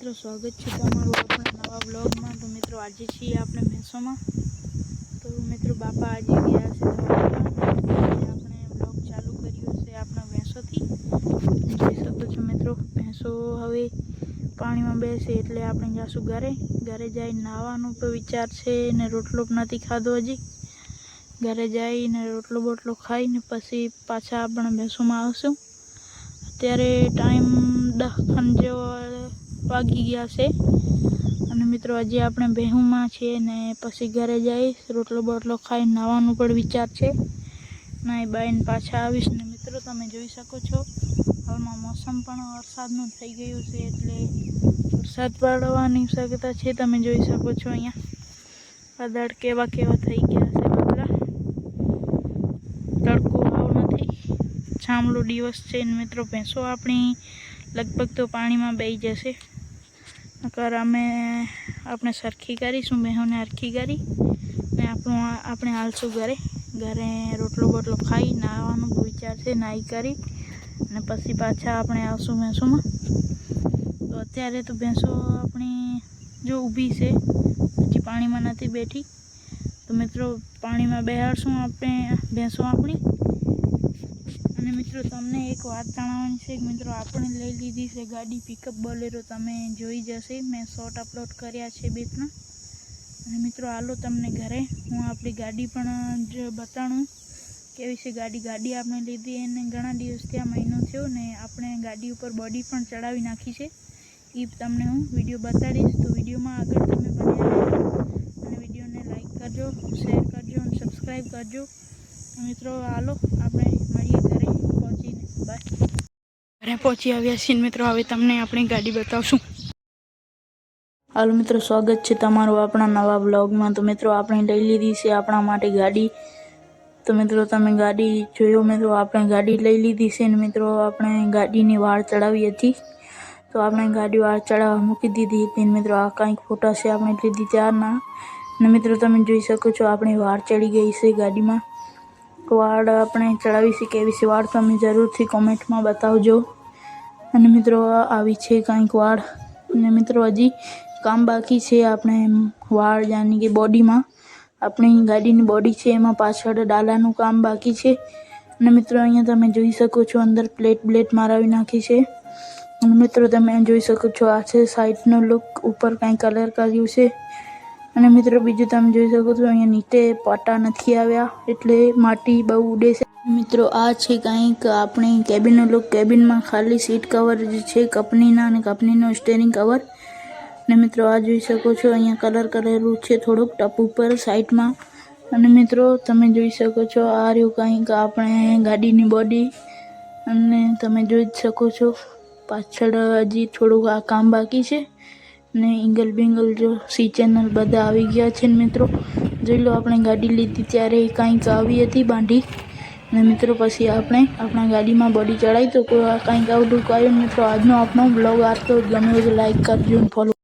મિત્રો સ્વાગત છે તમારું આપણા નવા બ્લોગમાં। તો મિત્રો આજે છીએ આપણે ભેંસોમાં। તો મિત્રો બાપા આજે ગયા છે દવાખાને। આપણે બ્લોગ ચાલુ કર્યો છે આપણા ભેંસોથી। જોઈ શકો છો મિત્રો, ભેંસો હવે પાણીમાં બેસે એટલે આપણે જાશું ઘરે જઈ નાહવાનો તો વિચાર છે ને રોટલો નથી ખાધો હજી। ઘરે જઈને રોટલો બોટલો ખાઈને પછી પાછા આપણે ભેંસોમાં આવશું। અત્યારે ટાઈમ 10 જેવો વાગી ગયા છે અને મિત્રો હજી આપણે ભેહુમાં છીએ ને પછી ઘરે જઈશ, રોટલો બોટલો ખાઈને નાહવાનું પણ વિચાર છે। નાહી બાઈને પાછા આવીશ ને મિત્રો તમે જોઈ શકો છો હાલમાં મોસમ પણ વરસાદનું થઈ ગયું છે એટલે વરસાદ પડવાની શક્યતા છે। તમે જોઈ શકો છો અહીંયા વાદળ કેવા થઈ ગયા છે બદલા। તડકો આવ નથી, છામલો દિવસ છે ને મિત્રો ભેંસો આપણી લગભગ તો પાણીમાં બેસી જશે। નકર આપણે સરખી કરીશું, ભેંસોને હરખી કરી ને આપણે હાલશું ઘરે રોટલો બોટલો ખાઈ નાહવાનો વિચાર છે। નાહી કરી અને પછી પાછા આપણે આવશું ભેંસોમાં। તો અત્યારે તો ભેંસો આપણી જો ઊભી છે, હજી પાણીમાં નથી બેઠી। તો મિત્રો પાણીમાં બેહાડશું આપણે ભેંસો આપણી। અને મિત્રો તમને એક વાત જણાવવાની છે કે મિત્રો આપણે લઈ લીધી છે ગાડી પિકઅપ બોલેરો। તમે જોઈ જશે, મેં શોર્ટ અપલોડ કર્યા છે 2-3। અને મિત્રો હાલો તમને ઘરે હું આપણી ગાડી પણ બતાડું કેવી છે ગાડી આપણે લીધી એને ઘણા દિવસ થયા, મહિનો થયો ને આપણે ગાડી ઉપર બોડી પણ ચડાવી નાખી છે। એ તમને હું વિડીયો બતાડીશ। તો વિડીયોમાં આગળ તમે બન્યા અને વિડીયોને લાઈક કરજો, શેર કરજો અને સબસ્ક્રાઈબ કરજો। મિત્રો હાલો આપણે મળીએ ઘરે પહોંચીને। બાય। ઘરે પહોંચી આવ્યા છીએ મિત્રો, હવે તમને આપણી ગાડી બતાવશું। હાલો મિત્રો, સ્વાગત છે તમારું આપણા નવા બ્લોગમાં। તો મિત્રો આપણે લઈ લીધી છે આપણા માટે ગાડી। તો મિત્રો તમે ગાડી જોયો, મિત્રો આપણે ગાડી લઈ લીધી છે ને મિત્રો આપણે ગાડીની વાળ ચડાવી હતી। તો આપણે ગાડી વાળ ચડાવવા મૂકી દીધી હતી। મિત્રો આ કંઈક ફોટા છે આપણે લીધી ત્યારના। અને મિત્રો તમે જોઈ શકો છો આપણી વાળ ચડી ગઈ છે ગાડીમાં। વાળ આપણે ચડાવી છે, કેવી છે વાળ તમે જરૂરથી કોમેન્ટમાં બતાવજો। અને મિત્રો આવી છે કંઈક વાળ। અને મિત્રો હજી કામ બાકી છે આપણે વાળ યાની કે બોડીમાં, આપણી ગાડીની બોડી છે એમાં પાછળ ડાલાનું કામ બાકી છે। અને મિત્રો અહીંયા તમે જોઈ શકો છો અંદર પ્લેટ મારાવી નાખી છે। અને મિત્રો તમે જોઈ શકો છો આ છે સાઈડનો લુક, ઉપર કંઈ કલર કર્યું છે। અને મિત્રો બીજું તમે જોઈ શકો છો અહીંયા નીચે પાટા નથી આવ્યા એટલે માટી બહુ ઉડે છે। મિત્રો આ છે કંઈક આપણી કેબિનનો લુક। કેબિનમાં ખાલી સીટ કવર છે કંપનીના અને કંપનીનો સ્ટીયરિંગ કવર। ને મિત્રો આ જોઈ શકો છો અહીંયા કલર કરેલું છે થોડુંક ટપ ઉપર સાઈડમાં। અને મિત્રો તમે જોઈ શકો છો આ રહ્યું કંઈક આપણે ગાડીની બોડી। અને તમે જોઈ જ શકો છો પાછળ હજી થોડુંક આ કામ બાકી છે। ને એંગલ બેંગલ જો સી ચેનલ બધા આવી ગયા છે ને મિત્રો જોઈ લો, આપણે ગાડી લીધી ત્યારે કંઈક આવી હતી બાંધી। અને મિત્રો પછી આપણે આપણા ગાડીમાં બોડી ચડાવી તો કંઈક આવું લુક આવ્યું। મિત્રો આજનો આપણો બ્લોગ આ તો ગમે તો લાઈક કરજો અને ફોલો